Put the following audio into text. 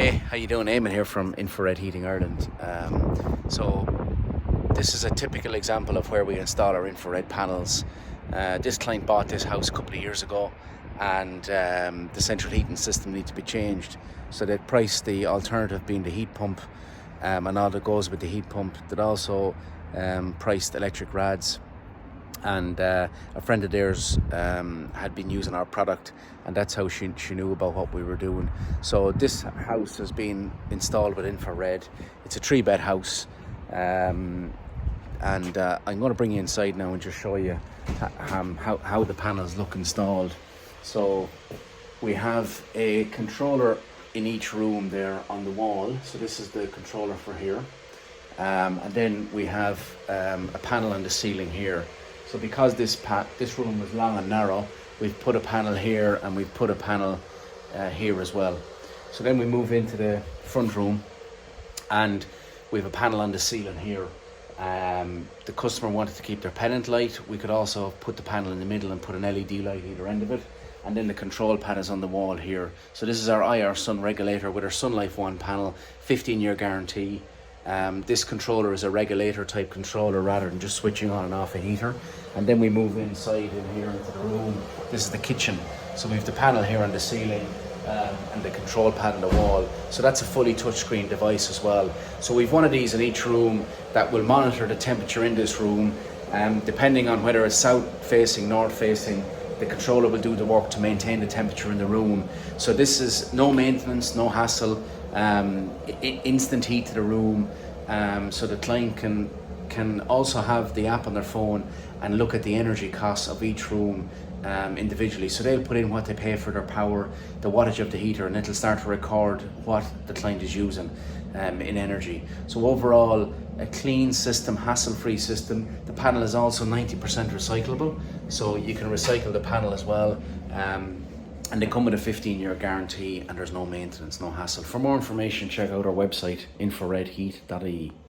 Hey, how you doing? Eamon here from Infrared Heating Ireland. So this is a typical example of where we install our infrared panels. This client bought this house a couple of years ago, and the central heating system needs to be changed. So they priced the alternative being the heat pump, and all that goes with the heat pump. That also priced electric rads. And a friend of theirs had been using our product, and that's how she knew about what we were doing. So this house has been installed with infrared. It's a 3-bed house, and I'm going to bring you inside now and just show you how the panels look installed. So we have a controller in each room there on the wall. So this is the controller for here, and then we have a panel on the ceiling here. So because this room was long and narrow, we've put a panel here and we've put a panel here as well. So then we move into the front room and we have a panel on the ceiling here. The customer wanted to keep their pennant light. We could also put the panel in the middle and put an LED light either end of it. And then the control pad is on the wall here. So this is our IR sun regulator with our sunlife 1 panel, 15-year guarantee. This controller is a regulator type controller rather than just switching on and off a heater. And then we move inside in here into the room. This is the kitchen. So we have the panel here on the ceiling and the control pad on the wall. So that's a fully touchscreen device as well. So we've one of these in each room that will monitor the temperature in this room. Depending on whether it's south facing, north facing, the controller will do the work to maintain the temperature in the room. So this is no maintenance, no hassle, instant heat to the room. So the client can also have the app on their phone and look at the energy costs of each room individually. So they'll put in what they pay for their power, the wattage of the heater, and it'll start to record what the client is using in energy. So overall, a clean system, hassle-free system. The panel is also 90% recyclable, so you can recycle the panel as well. And they come with a 15-year guarantee, and there's no maintenance, no hassle. For more information, check out our website, infraredheat.ie.